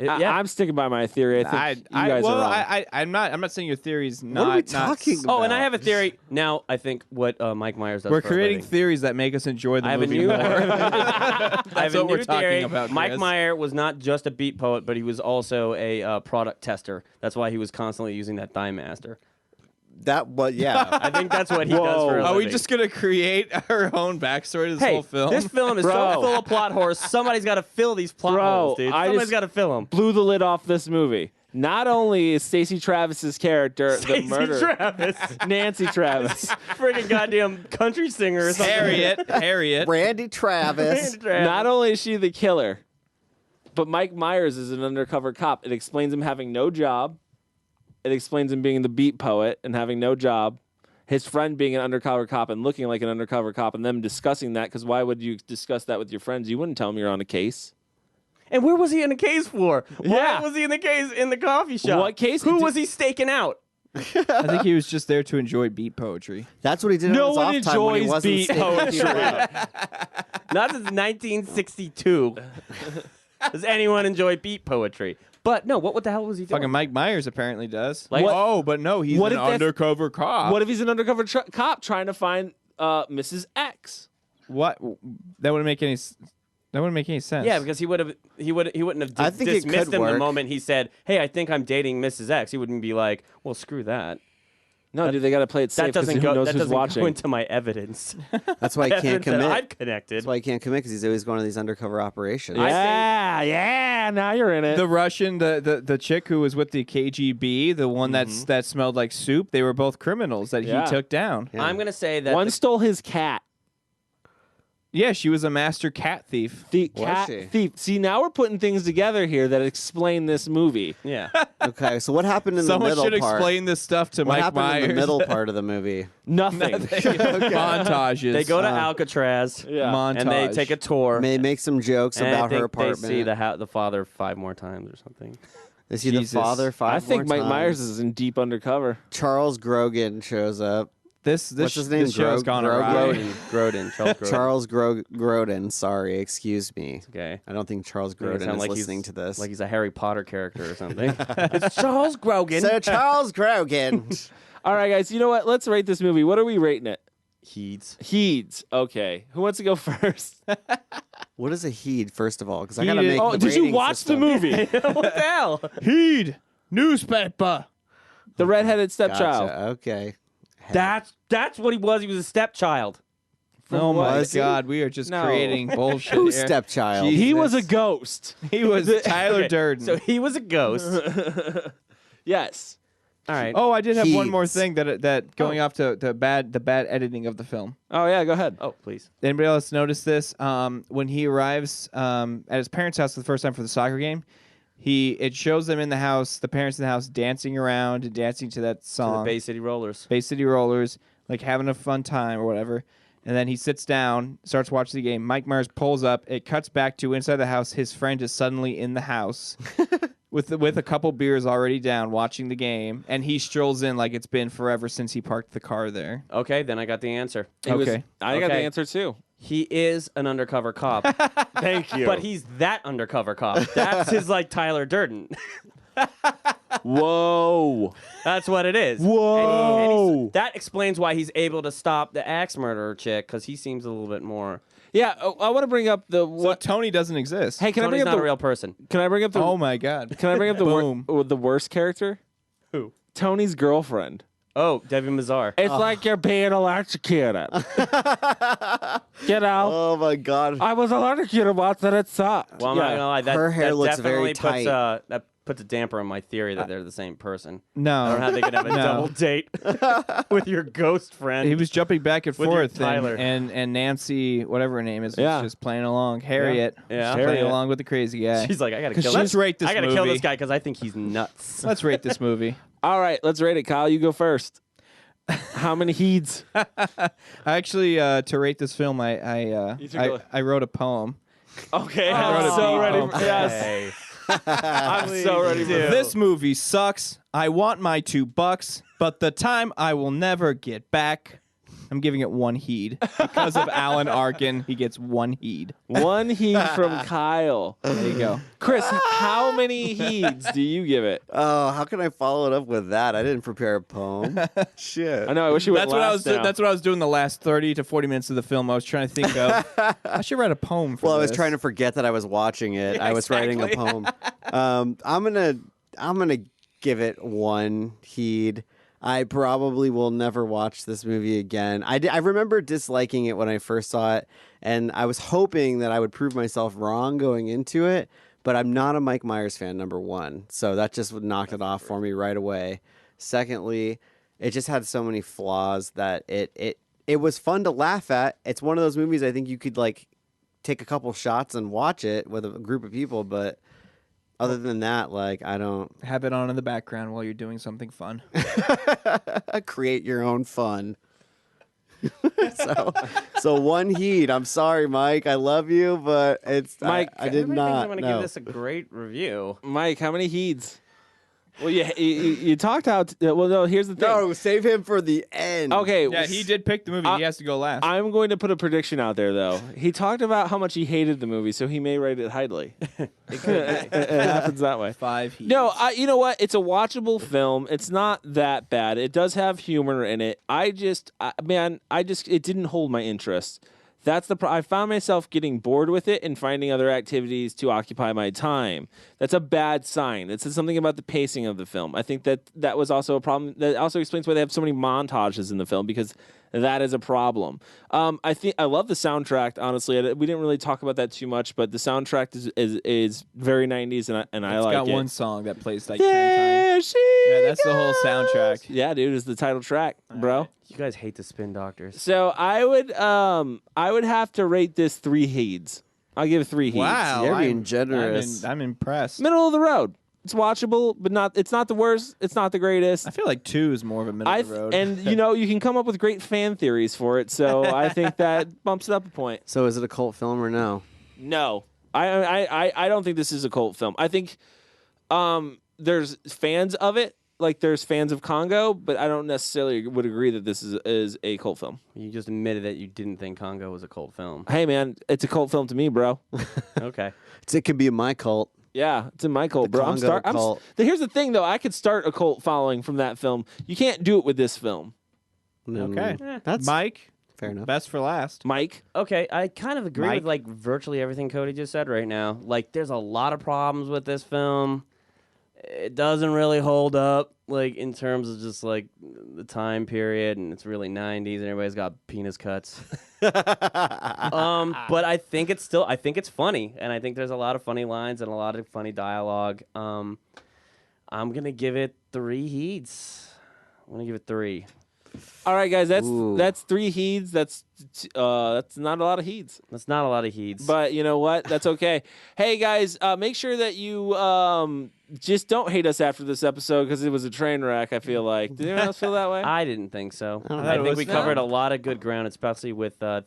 I'm sticking by my theory. I think you guys are wrong. I'm not saying your theory's not. What are we not- talking about? Oh, and I have a theory. Now, I think what Mike Myers does We're for a creating living. theories that make us enjoy the I have a movie new. more. I have a what new we're talking theory. about, Mike Chris. Meyer was not just a beat poet, but he was also a product tester. That's why he was constantly using that Thigh Master. Yeah. I think that's what he does for a Are we living. just gonna create our own backstory to this Hey, whole film? this film is so Bro. full of plot holes. Somebody's got to fill these plot Bro, holes, dude. I Somebody's just- got to fill them. Blew the lid off this movie. Not only is Stacey Travis's character the murderer, Travis, Nancy Travis. friggin' goddamn country singer or something. Harriet. Randy Travis. Not only is she the killer, but Mike Myers is an undercover cop. It explains him having no job. It explains him being the beat poet and having no job. His friend being an undercover cop and looking like an undercover cop, and them discussing that, because why would you discuss that with your friends? You wouldn't tell them you're on a case. And where was he in the case for? Yeah. Why was he in the case in the coffee shop? What case? Who was he staking out? I think he was just there to enjoy beat poetry. That's what he did No on his one off time when he enjoys wasn't beat staking poetry. people out. Not since 1962. Does anyone enjoy beat poetry? But no, what the hell was he doing? Fucking Mike Myers apparently does. Like- What- oh, but no, he's What an if that's- undercover cop. What if he's an undercover cop trying to find Mrs. X? What? That wouldn't make any. That wouldn't make any sense. Yeah, because he wouldn't have I think it dismissed could him the work. moment he said, "Hey, I think I'm dating Mrs. X." He wouldn't be like, "Well, screw that." No, dude, they got to play it safe. That doesn't 'cause go. Who knows That who's doesn't watching? go into my evidence. That's why he can't Evidence that commit. I've connected. That's why he can't commit because he's always going to these undercover operations. Yeah. Now you're in it. The Russian, the chick who was with the KGB, the one that smelled like soup. They were both criminals that Yeah. he took down. I'm gonna say that One stole his cat. Yeah, she was a master cat thief. The Was cat she? thief. See, now we're putting things together here that explain this movie. yeah. Okay, so what happened in Someone the middle should part? explain this stuff to what Mike happened Myers. in the middle part of the movie? Nothing. Montages. They go to Alcatraz Yeah. Montage. and they take a tour. May make some jokes and about I her think apartment. They see the father 5 more times or something. They see Jesus. the father 5 I think more Mike times. Myers is in deep undercover. Charles Grogan shows up. This What's his name? show's gone awry. Grodin. Charles Grodin. Sorry, excuse me. Okay. I don't think Charles Make it Grodin sound is like listening to this. Like he's a Harry Potter character or something. It's Charles Grogan. Sir Charles Grogan. All right, guys. You know what? Let's rate this movie. What are we rating it? Heeds. Okay. Who wants to go first? What is a heed, first of all? Because I gotta Heed make. Oh, the did you rating watch system. the movie? What the hell? Heed newspaper. The redheaded stepchild. Gotcha. Okay. That's what he was. He was a stepchild. Oh my was he? God, we are just No. creating bullshit. Who's here. stepchild? Jesus. He was a ghost. He was Tyler Okay, Durden. So he was a ghost. Yes. All right. Oh, I did have one more Heeds. thing that going off to the bad editing of the film. Oh yeah. Go ahead. Oh, please. Anybody else notice this? When he arrives at his parents' house for the first time for the soccer game, it shows them in the house, the parents in the house dancing around and dancing to that To the song, Bay City Rollers. Bay City Rollers, like having a fun time or whatever. And then he sits down, starts watching the game. Mike Myers pulls up. It cuts back to inside the house. His friend is suddenly in the house with a couple beers already down, watching the game, and he strolls in like it's been forever since he parked the car there. Okay, then I got the answer. He was- Okay. I got the Okay. answer too. He is an undercover cop, Thank you. but he's that undercover cop. That's his like Tyler Durden. Whoa. That's what it is. Whoa. That explains why he's able to stop the axe murderer chick, because he seems a little bit more. Yeah. I want to bring up the So what. Tony doesn't exist. Hey, can I Tony's bring up not the a real person. Can I bring up the? Oh my God. Can I bring up the Boom. the worst character? Who? Tony's girlfriend. Oh, Debbie Mazar. It's like you're being electrocuted. You know, Oh my God. I was electrocuted once and it sucked. Well, I'm not gonna lie. Her hair that looks definitely very tight. that puts a damper on my theory that they're the same person. No. I don't know how they could have a No. double date with your ghost friend. He was jumping back and With your forth, Tyler. and Nancy, whatever her name is, was Yeah. just playing along. Harriet, Yeah. was playing Harriet. along with the crazy guy. She's like, I gotta 'Cause kill let's this. rate this I gotta kill movie. this guy because I think he's nuts. Let's rate this movie. All right, let's rate it. Kyle, you go first. How many heeds? I actually, to rate this film, I wrote a poem. Okay, I I'm wrote a so beat ready. poem. For, yes, I'm so ready for this. This movie sucks. I want my $2, but the time I will never get back. I'm giving it 1 heed because of Alan Arkin. He gets 1 heed. 1 heed from Kyle. There you go. Chris, how many heeds do you give it? Oh, how can I follow it up with that? I didn't prepare a poem. Shit. I know. I wish you would. That's what I was. That's what I was doing the last 30 to 40 minutes of the film. I was trying to think of. I should write a poem for Well, I was this. trying to forget that I was watching it. Yeah, I was writing a exactly. poem. I'm gonna give it 1 heed. I probably will never watch this movie again. I remember disliking it when I first saw it, and I was hoping that I would prove myself wrong going into it. But I'm not a Mike Myers fan, number 1, so that just knocked it off for me right away. Secondly, it just had so many flaws that it was fun to laugh at. It's one of those movies I think you could like take a couple shots and watch it with a group of people, but other than that, like, I don't have it on in the background while you're doing something fun. create your own fun. so 1 heed. I'm sorry, Mike. I love you, but it's Mike, I did Everybody thinks not. I'm gonna No. give this a great review. Mike, how many heeds? Well, you talked out. Well, no. Here's the thing. No, save him for the end. Okay. Yeah, he did pick the movie. He has to go last. I'm going to put a prediction out there, though. He talked about how much he hated the movie, so he may rate it highly. it happens that way. 5 heeds. No, you know what? It's a watchable film. It's not that bad. It does have humor in it. It didn't hold my interest. That's the I found myself getting bored with it and finding other activities to occupy my time. That's a bad sign. It says something about the pacing of the film. I think that was also a problem. That also explains why they have so many montages in the film, because that is a problem. I love the soundtrack. Honestly, we didn't really talk about that too much, but the soundtrack is very 90s, and I like it. It's got one song that plays like 10 times. Yeah, that's the whole soundtrack. Yeah, dude, it's the title track, bro. You guys hate the Spin Doctors. So I would have to rate this 3 heeds. I'll give it 3 heeds. Wow, You're being generous. I'm impressed. Middle of the road. It's watchable, but it's not the worst. It's not the greatest. I feel like 2 is more of a middle of the road. And you can come up with great fan theories for it. So I think that bumps it up a point. So is it a cult film or no? No, I don't think this is a cult film. I think there's fans of it, like there's fans of Congo, but I don't necessarily would agree that this is a cult film. You just admitted that you didn't think Congo was a cult film. Hey, man, it's a cult film to me, bro. Okay. It could be in my cult. Yeah, it's in my cult, bro. Congo cult. Here's the thing, though. I could start a cult following from that film. You can't do it with this film. Okay. That's Mike, fair enough. best for last. Mike? Okay, I kind of agree Mike? with like virtually everything Cody just said right now. Like, there's a lot of problems with this film. It doesn't really hold up, like in terms of just like the time period, and it's really 90s, and everybody's got penis cuts. But I think it's funny, and I think there's a lot of funny lines and a lot of funny dialogue. I'm gonna give it 3 heeds. I'm gonna give it 3. All right, guys, that's 3 heeds. That's not a lot of heeds. That's not a lot of heeds. But you know what? That's okay. Hey, guys, make sure that you just don't hate us after this episode because it was a train wreck, I feel like. Did anyone else feel that way? I didn't think so. I I think was we fun. covered a lot of good ground, especially with fan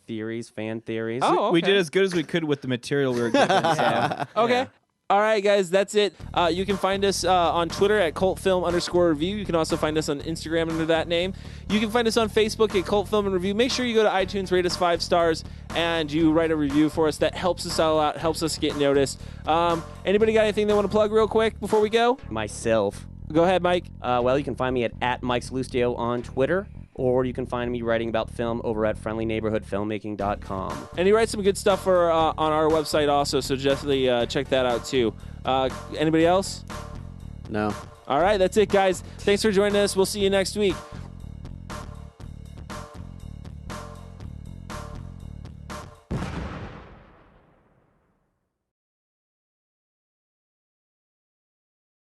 theories. Oh, We okay. did as good as we could with the material we were given. So. Okay. All right, guys, that's it. You can find us on Twitter at cultfilm_review. You can also find us on Instagram under that name. You can find us on Facebook at Cult Film and Review. Make sure you go to iTunes, rate us 5 stars, and you write a review for us. That helps us all out, helps us get noticed. Anybody got anything they want to plug real quick before we go? Myself. Go ahead, Mike. Well, you can find me at Mike Salustio on Twitter, or you can find me writing about film over at friendlyneighborhoodfilmmaking.com. And he writes some good stuff for on our website also, so definitely check that out too. Anybody else? No. All right, that's it, guys. Thanks for joining us. We'll see you next week.